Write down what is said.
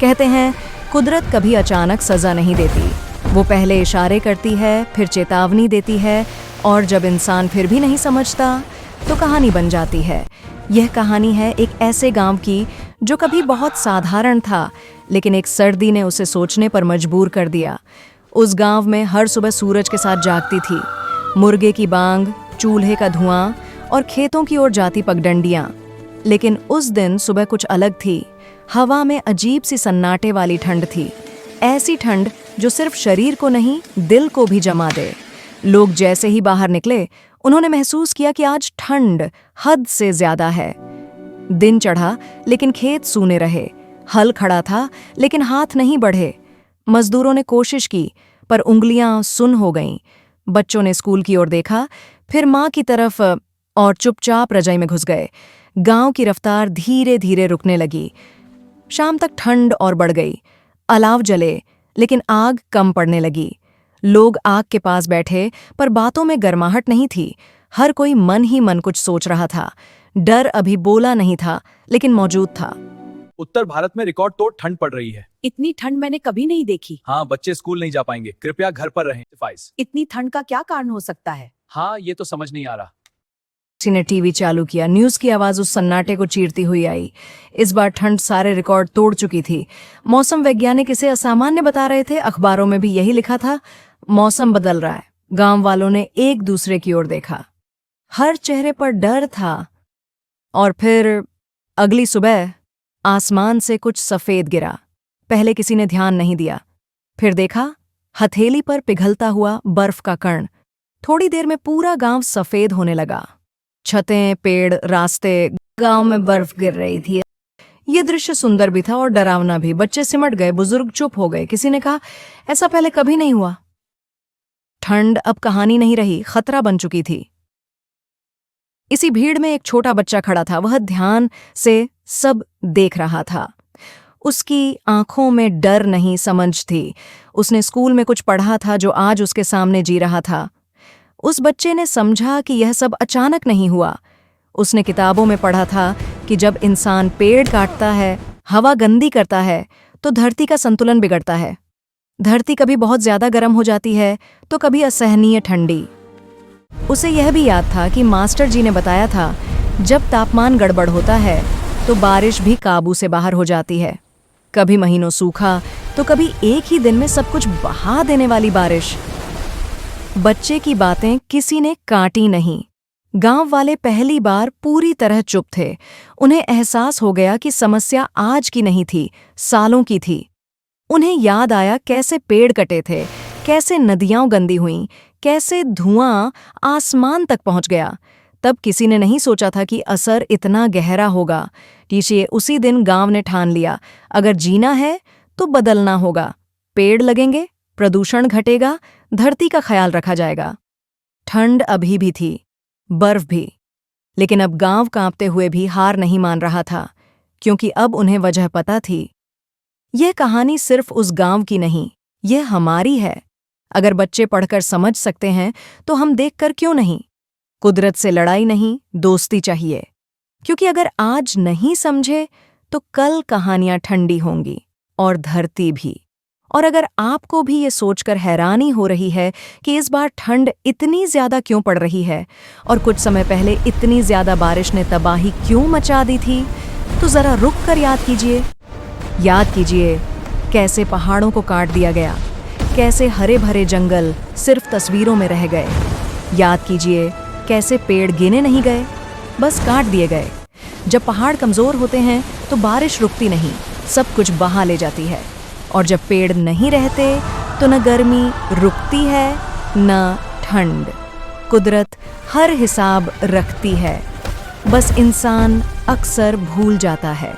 कहते हैं कुदरत कभी अचानक सजा नहीं देती, वो पहले इशारे करती है, फिर चेतावनी देती है, और जब इंसान फिर भी नहीं समझता तो कहानी बन जाती है। यह कहानी है एक ऐसे गांव की जो कभी बहुत साधारण था, लेकिन एक सर्दी ने उसे सोचने पर मजबूर कर दिया। उस गांव में हर सुबह सूरज के साथ जागती थी, मुर्गे की बांग, चूल्हे का धुआं और खेतों की ओर जाती पगडंडियां। लेकिन उस दिन सुबह कुछ अलग थी। हवा में अजीब सी सन्नाटे वाली ठंड थी, ऐसी ठंड जो सिर्फ शरीर को नहीं दिल को भी जमा दे। लोग जैसे ही बाहर निकले, उन्होंने महसूस किया कि आज ठंड हद से ज्यादा है। दिन चढ़ा लेकिन खेत सूने रहे, हल खड़ा था लेकिन हाथ नहीं बढ़े। मजदूरों ने कोशिश की पर उंगलियां सुन्न हो गईं। बच्चों ने स्कूल की ओर देखा, फिर माँ की तरफ, और चुपचाप रजाई में घुस गए। गांव की रफ्तार धीरे धीरे रुकने लगी। शाम तक ठंड और बढ़ गई। अलाव जले लेकिन आग कम पड़ने लगी। लोग आग के पास बैठे पर बातों में गर्माहट नहीं थी। हर कोई मन ही मन कुछ सोच रहा था। डर अभी बोला नहीं था लेकिन मौजूद था। उत्तर भारत में रिकॉर्ड तोड़ ठंड पड़ रही है। इतनी ठंड मैंने कभी नहीं देखी। हाँ, बच्चे स्कूल नहीं जा पाएंगे, कृपया घर पर रहें। इतनी ठंड का क्या कारण हो सकता है? हाँ, ये तो समझ नहीं आ रहा। किसी ने टीवी चालू किया। न्यूज की आवाज उस सन्नाटे को चीरती हुई आई। इस बार ठंड सारे रिकॉर्ड तोड़ चुकी थी। मौसम वैज्ञानिक इसे असामान्य बता रहे थे। अखबारों में भी यही लिखा था, मौसम बदल रहा है। गांव वालों ने एक दूसरे की ओर देखा, हर चेहरे पर डर था। और फिर अगली सुबह आसमान से कुछ सफेद गिरा। पहले किसी ने ध्यान नहीं दिया, फिर देखा हथेली पर पिघलता हुआ बर्फ का कण। थोड़ी देर में पूरा गांव सफेद होने लगा। छतें, पेड़, रास्ते, गांव में बर्फ गिर रही थी। ये दृश्य सुंदर भी था और डरावना भी। बच्चे सिमट गए, बुजुर्ग चुप हो गए। किसी ने कहा, ऐसा पहले कभी नहीं हुआ। ठंड अब कहानी नहीं रही, खतरा बन चुकी थी। इसी भीड़ में एक छोटा बच्चा खड़ा था। वह ध्यान से सब देख रहा था। उसकी आंखों में डर नहीं, समझ थी। उसने स्कूल में कुछ पढ़ा था जो आज उसके सामने जी रहा था। उस बच्चे ने समझा कि यह सब अचानक नहीं हुआ। उसने किताबों में पढ़ा था कि जब इंसान पेड़ काटता है, हवा गंदी करता है, तो धरती का संतुलन बिगड़ता है। धरती कभी बहुत ज्यादा गर्म हो जाती है तो कभी असहनीय ठंडी। उसे यह भी याद था कि मास्टर जी ने बताया था, जब तापमान गड़बड़ होता है तो बारिश भी काबू से बाहर हो जाती है। कभी महीनों सूखा तो कभी एक ही दिन में सब कुछ बहा देने वाली बारिश। बच्चे की बातें किसी ने काटी नहीं। गांव वाले पहली बार पूरी तरह चुप थे। उन्हें एहसास हो गया कि समस्या आज की नहीं थी, सालों की थी। उन्हें याद आया कैसे पेड़ कटे थे, कैसे नदियां गंदी हुईं, कैसे धुआं आसमान तक पहुंच गया। तब किसी ने नहीं सोचा था कि असर इतना गहरा होगा। टीचिए, उसी दिन गांव ने ठान लिया, अगर जीना है तो बदलना होगा। पेड़ लगेंगे, प्रदूषण घटेगा, धरती का ख्याल रखा जाएगा। ठंड अभी भी थी, बर्फ भी, लेकिन अब गांव कांपते हुए भी हार नहीं मान रहा था, क्योंकि अब उन्हें वजह पता थी। यह कहानी सिर्फ उस गांव की नहीं, यह हमारी है। अगर बच्चे पढ़कर समझ सकते हैं तो हम देखकर क्यों नहीं? कुदरत से लड़ाई नहीं, दोस्ती चाहिए। क्योंकि अगर आज नहीं समझे तो कल कहानियां ठंडी होंगी, और धरती भी। और अगर आपको भी ये सोचकर हैरानी हो रही है कि इस बार ठंड इतनी ज्यादा क्यों पड़ रही है, और कुछ समय पहले इतनी ज्यादा बारिश ने तबाही क्यों मचा दी थी, तो जरा रुक कर याद कीजिए। याद कीजिए कैसे पहाड़ों को काट दिया गया, कैसे हरे भरे जंगल सिर्फ तस्वीरों में रह गए। याद कीजिए कैसे पेड़ गिने नहीं गए, बस काट दिए गए। जब पहाड़ कमजोर होते हैं तो बारिश रुकती नहीं, सब कुछ बहा ले जाती है। और जब पेड़ नहीं रहते तो न गर्मी रुकती है न ठंड। कुदरत हर हिसाब रखती है, बस इंसान अक्सर भूल जाता है।